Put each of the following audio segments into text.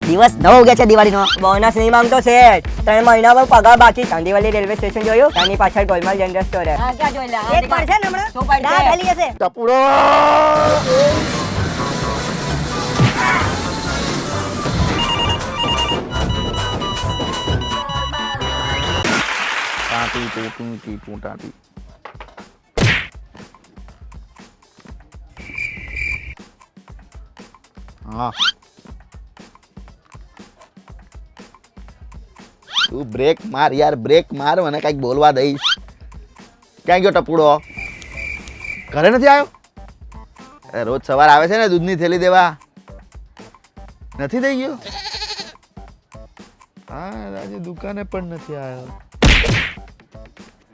દિવસ નવો ઉગ્યા છે દિવાળીનો. બોનસ નહીં માંગતો શેઠ, 3 મહિના પર પગાર બાકી. ચાંદીવાલી રેલવે સ્ટેશન જોયું? ત્યાંની પાછળ ગોલમાલ જનરલ સ્ટોર હે. હા ક્યાં જોઈ લે એક પડશે ને હમણાં? શું પડશે? ના ખાલી હશે. ટપુડો ટાટી ટૂટી ટીટું ટાટી હા તું બ્રેક માર યાર, બ્રેક માર, મને કઈક બોલવા દઈશ. ક્યાં ગયો ટપુડો? ઘરે નથી આવ્યો? રોજ સવાર આવે છે ને દૂધની થેલી દેવા, નથી દઈ ગયો? હા આજે દુકાને પણ નથી આવ્યો.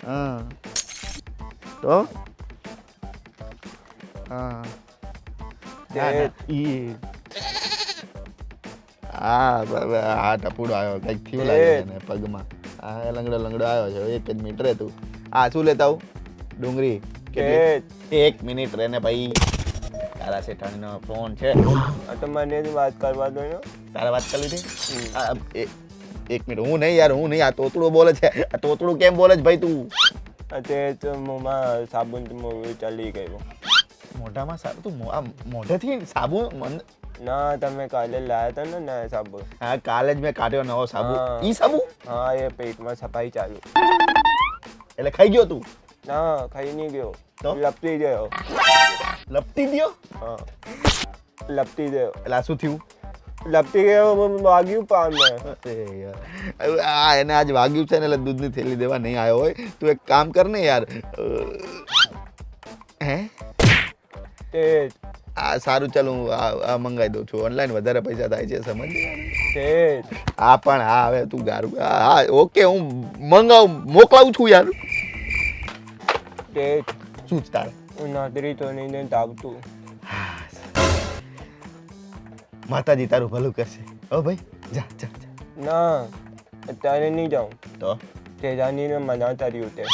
હા તો હા હા ટપુડો આવ્યો, કઈક થયું લાગે ને પગમાં. હા લંગડો લંગડો આવ્યો છે. એક જ મિનિટ રે તું. હા શું લેતા આવું? ડુંગળી કેટલી? 1 મિનિટ રે ને ભાઈ, તારા શેઠાણીનો ફોન છે. તો મને જ વાત કરવા દો ને. તારા વાત કરી લીધી? 1 મિનિટ. હું નહીં યાર, હું નહીં. આ તોતડું બોલે છે. આ તોતડું કેમ બોલે છે ભાઈ તું? અત્યારે તો મોંમાં સાબુન ચાલી ગયો. મોઢામાં સાબુ? તું મોઢેથી સાબુ? ના તમે કાલે લાયા હતા ને નયા સાબુ. હા કાલે જ મેં કાઢ્યો નવો સાબુ. હા. ઈ સાબુ? હા એ પેટમાં સફાઈ ચાલુ. એટલે ખાઈ ગયો તું? ના ખાઈ નહીં ગયો, તો? લપટી ગયો. લપટી દ્યો? હા લપટી ગયો. એટલે આ શું થયું? લપટી ગયો, વાગ્યું પામને. અરે યાર, આ એને આજ વાગ્યું છે ને એટલે દૂધની થેલી દેવા નહીં આવ્યો હોય. તું એક કામ કર ને યાર. હે તે આ સારું ચાલ, હું આ મંગાવી દઉં છું. ઓનલાઈન વધારે પૈસા થાય છે, સમજ? તે હા પણ હા હવે તું ગારું. હા ઓકે, હું મોકલાવું છું યાર. તે શું જ તારે? હું નાદરી તો નહીં તાવતું. માતાજી તારું ભલું કરશે. ઓ ભાઈ જા જા જા. ના અત્યારે નહીં જાઉં. તો તે જાનીને મના કર્યું તે.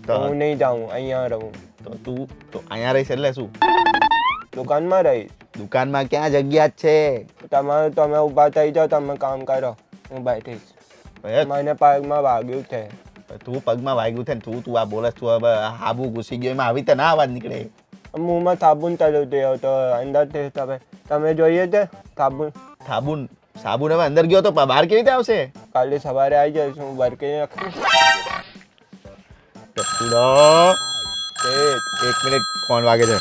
તો હું નહીં જાઉં, અહીંયા રહું. તો તું તો અહીંયા રહીશ એટલે શું? દુકાનમાં રહીશ. દુકાનમાં ક્યાં જગ્યા જ છે? તમે ઊભા થઈ જાઓ, તમે કામ કરો, હું બેઠીશ. મને પગમાં વાગ્યું છે. તું પગમાં વાગ્યું છે ને તું આ બોલસ, તું હવે હાબુ ઘૂસી ગયો, એમાં આવી રીતે ના અવાજ નીકળે. મુંહમાં સાબુન ચાલુ થયો તો અંદરથી તમે જોઈએ છે સાબુન. સાબુન હવે અંદર ગયો તો બહાર કેવી રીતે આવશે? કાલે સવારે આવી જઈશ, હું બરકી નાખીશ. ટપુડો 1 મિનિટ, ફોન વાગે છે.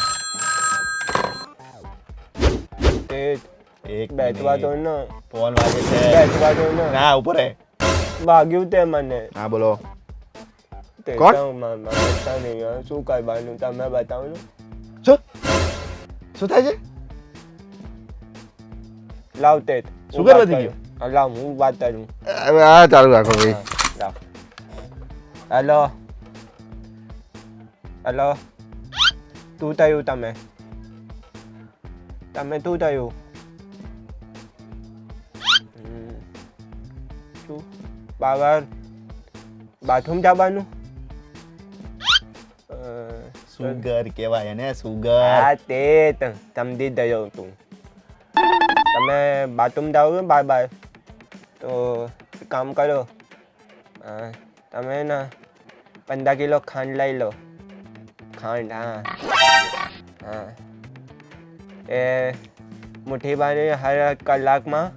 બેઠવા દો ને, ફોન વાગે છે. બેઠવા દો ને. ના ઉપર હે. વાગ્યું તે મને. હા બોલો. તે કોણ? તો બતા નહીં, શું કરવાનું તમે બતાવો ને. શું થાય છે? લાવ તે સુગર વધી ગયો? લાવ હું વાત કરું. હવે હા ચાલુ રાખો ભાઈ. લાવ. હેલો હેલો, શું થયું? તમે શું થયું? શું બહાર બાથરૂમ જવાનું? સુગર કહેવાય ને, સુગર. હા તે સમજી ગયો તું. તમે બાથરૂમ જાઓ ને બાર, તો કામ કરો, તમે ને 15 કિલો ખાંડ લઈ લો. ખાંડ હા હા, એ મુઠ્ઠી બાંધી હર કલાકમાં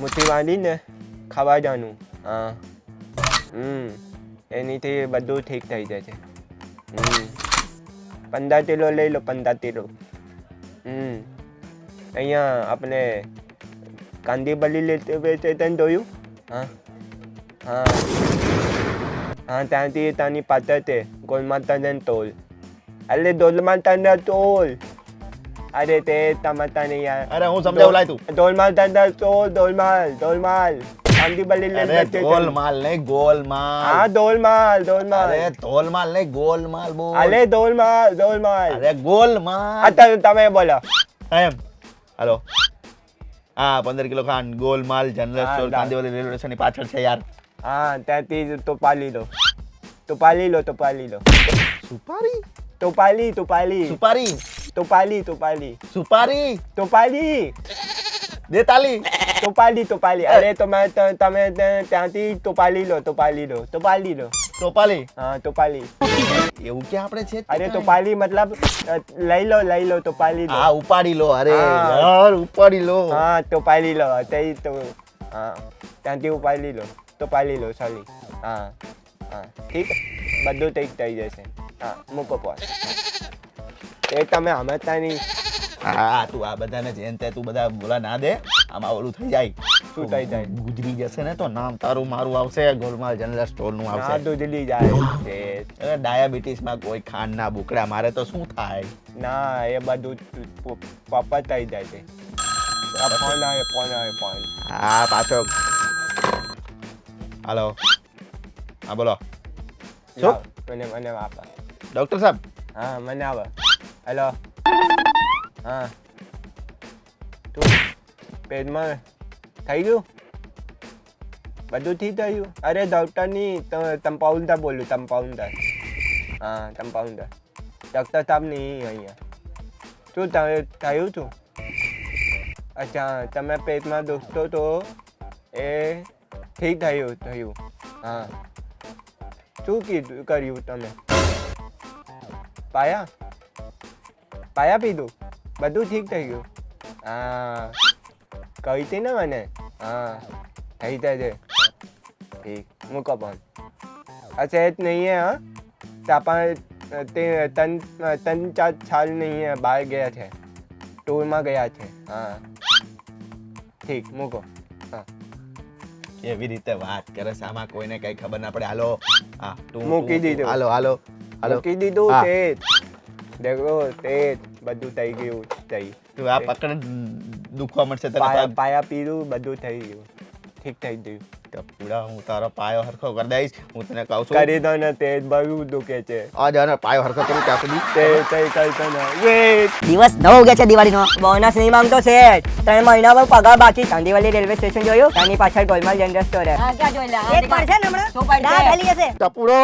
મુઠ્ઠી બાંધીને ખાવા જવાનું. હા એનીથી બધું ઠીક થઈ જાય છે. 15 કિલો લઈ લો, 15 કિલો. અહીંયા આપણે કાંદીવલી લેતે વેચે તને જોયું? હા હા હા, ત્યાંથી ત્યાંની પાછળ છે ગોલમાતાને ટોલ. અરે ગોલમાતાને ટોલ. અરે તે ટમાટા નહીં યાર. અરે હું સમજાવું લાય તું. ગોલમાતાને ટોલ, ગોલમાલ કાંદીવલી લેતે. અરે ગોલમાલ નહીં, ગોલમાલ. હા ગોલમાલ. અરે ગોલમાલ નહીં, ગોલમાલ બોલ. અરે ગોલમાલ. અરે ગોલમાલ. અત્યારે તમે બોલો. એમ હાલો. હા 15 કિલો ખાંડ, Golmaal general store, Kandivali railway સ્ટેશનની પાછળ છે યાર. હા ત્યાંથી તો પાલી લો. સુપારી? સુપારી? દે તાલી. ટોપાલી અરે તમે ત્યાંથી ટોપાલી લો ટોપાલી. હા ટોપાલી એવું કે આપણે છે જ અરે કાંઈ. ટોપાલી મતલબ લઈ લો ટોપાલી લો હા ઉપાડી લો. અરે હા. યાર ઉપાડી લો. હા ટોપાલી લો તે તો હા ત્યાંથી ઉપાડી લો ટોપાલી લો સોરી હા હા ઠીક બધું ઠીક થઈ જશે હા મૂકો ફોન એ તમે સમજતા નહીં હા તું આ બધાને જેન તે તું બધા બોલા ના દે. આમાં ઓલું થઈ જાય. શું થઈ જાય? ગુજરી જશે ને તો નામ તારું મારું આવશે. ગોલમાલ જનરલ સ્ટોર નું ના આવશે. દૂધલી જાય તે અરે ડાયાબિટીસ માં કોઈ ખાંડ ના બુકડા મારે તો શું થાય? ના એ બધું પપ્પા થઈ જાય છે આ ફોન આવે હા પાછો. હાલો હા બોલો. શું? મને આપા ડોક્ટર સાહેબ. હા મને આવે હેલો હા તું પેટમાં થઈ ગયું બધું ઠીક થયું અરે ડૉક્ટરની તંપાઉન્દર બોલું તંપાઉન્દર હા તંપાઉન્દર ડૉક્ટર સાહેબ નહીં અહીંયા શું થયું છું અચ્છા તમે પેટમાં દુખતો તો એ ઠીક થયું હા શું કર્યું તમે પાયા પીધું બધું ઠીક થઈ ગયું હા કહી હતી ને મને હા થઈ જશે ઠીક મૂકો પણ અચ્છા એ જ નહીં હે હા તાપા તે તન ચાર સાલ નહીં હે બહાર ગયા છે ટૂરમાં ગયા છે હા ઠીક મૂકો હા કેવી રીતે વાત કરે છે આમાં કોઈને કઈ ખબર ના પડે. હાલો હા મૂકી દીધું. હાલો મૂકી દીધું હા. તે દેખો તે બધું થઈ ગયું તું આ પકડ દુખવા મળશે તને. પાયા પીધું બધું થઈ ગયું ઠીક થઈ ગયું પૂરા હું તારો પાયો હરખો કરી દઈશ. હું તને કહું છું કરી દો ને તે બહુ દુખે છે આ જાને પાયો હરખો કરું ત્યાં સુધી તે કરતો ને વેટ દિવસ 9 વાગ્યા છે દિવાળીનો બોનસ નહીં માંગતો છે 3 મહિના પર પગાર બાકી કાંદીવલી રેલવે સ્ટેશન જોયું ત્યાંની પાછળ ગોલમાલ જનરલ સ્ટોર હા ક્યાં જોઈ લે એક પડશે ને હમણાં શું પડશે? ના ખાલી હશે ટપુડો